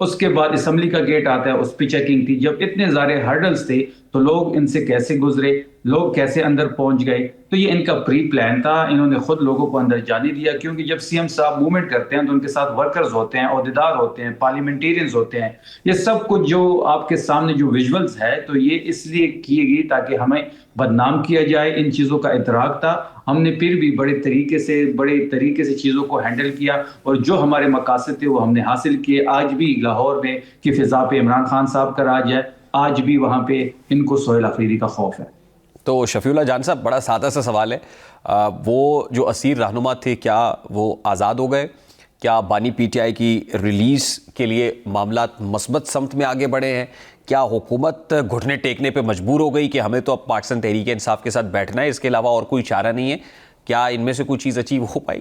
اس کے بعد اسمبلی کا گیٹ آتا ہے, اس پہ چیکنگ تھی. جب اتنے سارے ہرڈلز تھے تو لوگ ان سے کیسے گزرے, لوگ کیسے اندر پہنچ گئے؟ تو یہ ان کا پری پلان تھا, انہوں نے خود لوگوں کو اندر جانے دیا, کیونکہ جب سی ایم صاحب موومنٹ کرتے ہیں تو ان کے ساتھ ورکرز ہوتے ہیں, عہدیدار ہوتے ہیں, پارلیمنٹیرینز ہوتے ہیں. یہ سب کچھ جو آپ کے سامنے جو ویژولز ہے تو یہ اس لیے کی گئی تاکہ ہمیں بدنام کیا جائے. ان چیزوں کا ادراک تھا, ہم نے پھر بھی بڑے طریقے سے چیزوں کو ہینڈل کیا, اور جو ہمارے مقاصد تھے وہ ہم نے حاصل کیے. آج بھی لاہور میں کی فضا پہ عمران خان صاحب کا راج ہے, آج بھی وہاں پہ ان کو سہیل آفریدی کا خوف ہے. تو شفیع اللہ جان صاحب, بڑا سادہ سا سوال ہے, وہ جو اسیر رہنما تھے کیا وہ آزاد ہو گئے؟ کیا بانی پی ٹی آئی کی ریلیز کے لیے معاملات مثبت سمت میں آگے بڑھے ہیں؟ کیا حکومت گھٹنے ٹیکنے پہ مجبور ہو گئی کہ ہمیں تو اب پاکستان تحریک انصاف کے ساتھ بیٹھنا ہے, اس کے علاوہ اور کوئی چارہ نہیں ہے؟ کیا ان میں سے کوئی چیز اچیو ہو پائی؟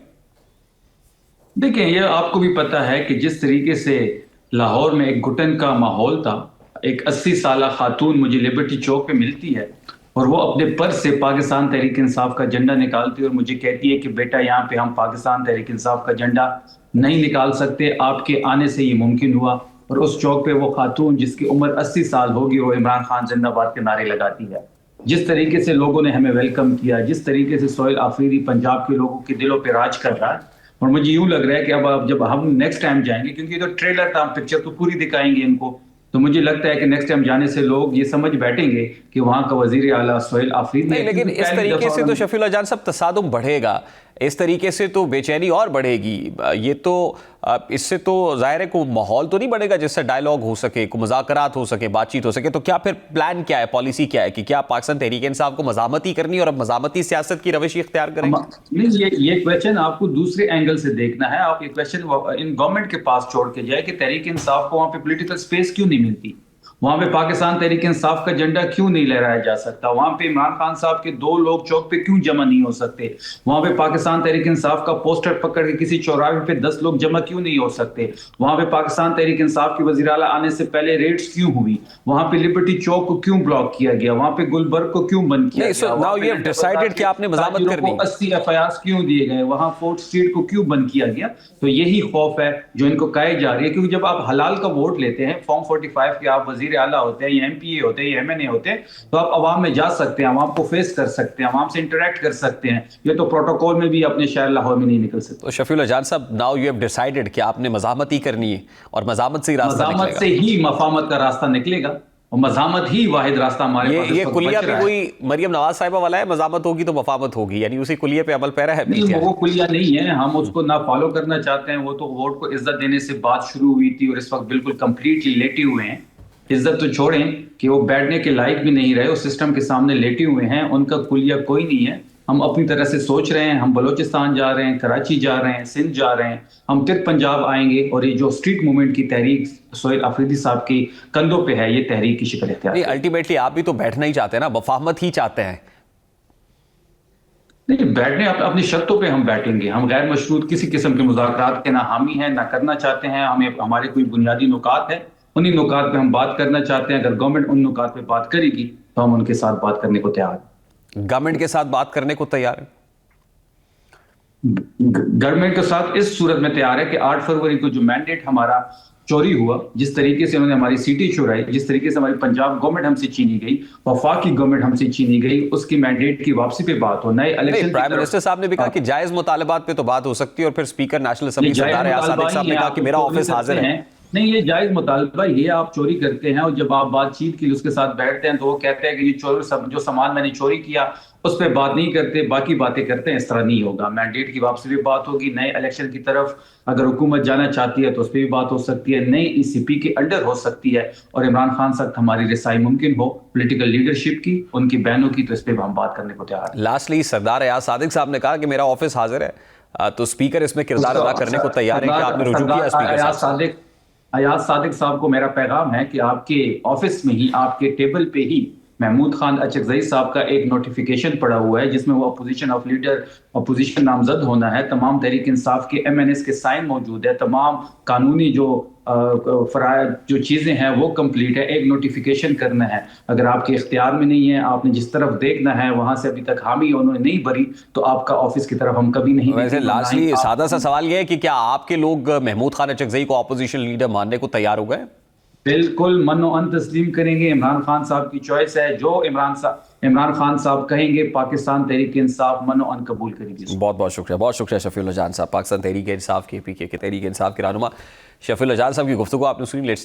دیکھیں, یہ آپ کو بھی پتہ ہے کہ جس طریقے سے لاہور میں ایک گھٹن کا ماحول تھا, ایک 80 سالہ خاتون مجھے لبرٹی چوک پہ ملتی ہے اور وہ اپنے پرس سے پاکستان تحریک انصاف کا جھنڈا نکالتی ہے اور مجھے کہتی ہے کہ بیٹا یہاں پہ ہم پاکستان تحریک انصاف کا جھنڈا نہیں نکال سکتے, آپ کے آنے سے یہ ممکن ہوا. اور اس چوک پہ وہ خاتون جس کی عمر 80 سال ہوگی وہ عمران خان زندہ باد کے نعرے لگاتی ہے. جس طریقے سے لوگوں نے ہمیں ویلکم کیا, جس طریقے سے سہیل آفریدی پنجاب کے لوگوں کے دلوں پہ راج کر رہا ہے, اور مجھے یوں لگ رہا ہے کہ اب جب ہم نیکسٹ ٹائم جائیں گے, کیونکہ یہ تو ٹریلر تھا, ہم پکچر تو پوری دکھائیں گے ان کو, تو مجھے لگتا ہے کہ نیکسٹ ٹائم جانے سے لوگ یہ سمجھ بیٹھیں گے کہ وہاں کا وزیر اعلیٰ سہیل آفریدی نہیں, لیکن اس طریقے سے تو شفیع اللہ جان صاحب تصادم بڑھے گا, اس طریقے سے تو بے چینی اور بڑھے گی. یہ تو اس سے تو ظاہر ہے کوئی ماحول تو نہیں بڑھے گا جس سے ڈائلاگ ہو سکے, کوئی مذاکرات ہو سکے, بات چیت ہو سکے. تو کیا پھر پلان کیا ہے, پالیسی کیا ہے کہ کیا پاکستان تحریک انصاف کو مزاحمتی کرنی اور اب مزاحمتی سیاست کی روش اختیار کریں گے؟ نہیں, یہ کویشچن آپ کو دوسرے اینگل سے دیکھنا ہے. آپ یہ کویشچن ان گورنمنٹ کے پاس چھوڑ کے جائے کہ تحریک انصاف کو وہاں پہ پولیٹیکل سپیس کیوں نہیں ملتی, وہاں پہ پاکستان تحریک انصاف کا جھنڈا کیوں نہیں لہرایا جا سکتا, وہاں پہ عمران خان صاحب کے 2 لوگ چوک پہ کیوں جمع نہیں ہو سکتے, وہاں پہ پاکستان تحریک انصاف کا پوسٹر پکڑ کے کسی چوراہے پہ 10 لوگ جمع کیوں نہیں ہو سکتے, وہاں پہ پاکستان تحریک انصاف کے وزیر اعلیٰ آنے سے پہلے ریڈز کیوں ہوئی, وہاں پہ لبرٹی چوک کو کیوں بلاک کیا گیا, وہاں پہ گلبرگ کو کیوں بند کیا گیا, 80 FIRs کیوں دیے گئے, وہاں فورٹ اسٹریٹ کو کیوں بند کیا گیا. تو یہی خوف ہے جو ان کو کہے جا رہی ہے, کیونکہ جب آپ حلال کا ووٹ لیتے ہیں, فارم 45 کے آپ وزیر اعلیٰ ہوتے ہیں یا MP ہوتے ہیں یا MNA ہوتے ہیں, تو آپ عوام میں جا سکتے ہیں, عوام کو فیس کر سکتے ہیں, عوام سے انٹریکٹ کر سکتے ہیں. یہ تو پروٹوکول میں بھی اپنے شہر لاہور میں نہیں نکل سکتے. تو شفیع اللہ جان صاحب, ناؤ یو ہیو ڈیسائیڈڈ کہ آپ نے مزاحمت ہی کرنی ہے اور مزاحمت سے ہی راستہ نکلے گا. مزاحمت سے ہی مفاہمت کا راستہ نکلے گا, اور مزاحمت ہی واحد راستہ ہمارے پاس. یہ کلیہ بھی کوئی مریم نواز صاحبہ والا ہے, مزاحمت ہوگی تو مفاہمت ہوگی, یعنی اسی کلیہ پہ عمل پیرا ہے؟ نہیں, وہ کلیہ نہیں ہے, ہم اس کو نہ فالو کرنا چاہتے ہیں. وہ تو ووٹ کو عزت دینے سے بات شروع ہوئی تھی اور اس وقت بالکل کمپلیٹلی لیٹے ہوئے ہیں. عزت تو چھوڑیں کہ وہ بیٹھنے کے لائق بھی نہیں رہے, اس سسٹم کے سامنے لیٹے ہوئے ہیں. ان کا کلیہ کوئی نہیں ہے. ہم اپنی طرح سے سوچ رہے ہیں, ہم بلوچستان جا رہے ہیں, کراچی جا رہے ہیں, سندھ جا رہے ہیں, ہم پھر پنجاب آئیں گے, اور یہ جو اسٹریٹ موومنٹ کی تحریک سہیل آفریدی صاحب کی کندھوں پہ ہے, یہ تحریک کی شکل اختیار. نہیں, الٹیمیٹلی آپ بھی تو بیٹھنا ہی چاہتے ہیں نا, مفاہمت ہی چاہتے ہیں. نہیں, بیٹھنے اپنی شرطوں پہ ہم بیٹھیں گے. ہم غیر مشروط کسی قسم کے مذاکرات کے نہ حامی ہیں, نہ کرنا چاہتے ہیں. ہمیں ہمارے کوئی بنیادی نکات ہیں, انہی نکات پہ ہم بات کرنا چاہتے ہیں. اگر گورنمنٹ ان نکات پہ بات کرے گی تو ہم ان کے ساتھ بات کرنے کو تیار ہیں. گورنمنٹ کے ساتھ بات کرنے کو تیار ہیں؟ گورنمنٹ کے ساتھ اس صورت میں تیار ہے کہ 8 فروری کو جو مینڈیٹ ہمارا چوری ہوا, جس طریقے سے انہوں نے ہماری سیٹیں چورائی, جس طریقے سے ہماری پنجاب گورنمنٹ ہم سے چھینی گئی, وفاقی گورنمنٹ ہم سے چھینی گئی, اس کی مینڈیٹ کی واپسی پہ بات ہو. نئے الیکشن پرائم منسٹر صاحب نے بھی کہا کہ جائز مطالبات پہ تو بات ہو سکتی ہے, اور پھر اسپیکر نیشنل اسمبلی سردار ایاز صادق صاحب نے کہا کہ میرا آفس حاضر ہے. نہیں, یہ جائز مطالبہ, یہ آپ چوری کرتے ہیں اور جب آپ بات چیت کے لیے اس کے ساتھ بیٹھتے ہیں تو وہ کہتے ہیں کہ یہ جو سامان میں نے چوری کیا اس پہ بات نہیں کرتے, باقی باتیں کرتے ہیں. اس طرح نہیں ہوگا. مینڈیٹ کی واپسی بھی بات ہوگی, نئے الیکشن کی طرف اگر حکومت جانا چاہتی ہے تو اس پہ بھی بات ہو سکتی ہے, نئی ECP کے انڈر ہو سکتی ہے, اور عمران خان تک ہماری رسائی ممکن ہو پولیٹیکل لیڈرشپ کی, ان کی بہنوں کی, تو اس پہ ہم بات کرنے کو تیار ہیں. لاسٹلی سردار ایاز صادق صاحب نے کہا کہ میرا آفس حاضر ہے, تو اسپیکر اس میں کردار ادا کرنے کو تیار ہے کہ آپ نے رجوع کیا اسپیکر صاحب؟ ایاز صادق صاحب کو میرا پیغام ہے کہ آپ کے آفس میں ہی, آپ کے ٹیبل پہ ہی محمود خان اچکزئی صاحب کا ایک نوٹیفیکیشن پڑا ہوا ہے, جس میں وہ اپوزیشن آف لیڈر, اپوزیشن نامزد ہونا ہے. تمام تحریک انصاف کے MNAs کے سائن موجود ہے, تمام قانونی جو جو چیزیں ہیں وہ کمپلیٹ ہے. ایک نوٹیفیکیشن کرنا ہے, اگر آپ کے اختیار میں نہیں ہے, آپ نے جس طرف دیکھنا ہے وہاں سے ابھی تک حامی انہوں نے نہیں بھری, تو آپ کا آفس کی طرف ہم کبھی نہیں دیکھیں. ویسے لاسٹلی سادہ سا سوال یہ ہے کہ کیا آپ کے لوگ محمود خان اچکزئی کو اپوزیشن لیڈر ماننے کو تیار ہو گئے؟ بالکل من و ان تسلیم کریں گے. عمران خان صاحب کی چوائس ہے, جو عمران خان صاحب کہیں گے پاکستان تحریک انصاف من و ان قبول کریں گے. بہت بہت شکریہ شفیع اللہ جان صاحب. پاکستان تحریک انصاف کے پی کے تحریک انصاف کے رہنما شفیع اللہ جان صاحب کی گفتگو آپ نے سنی.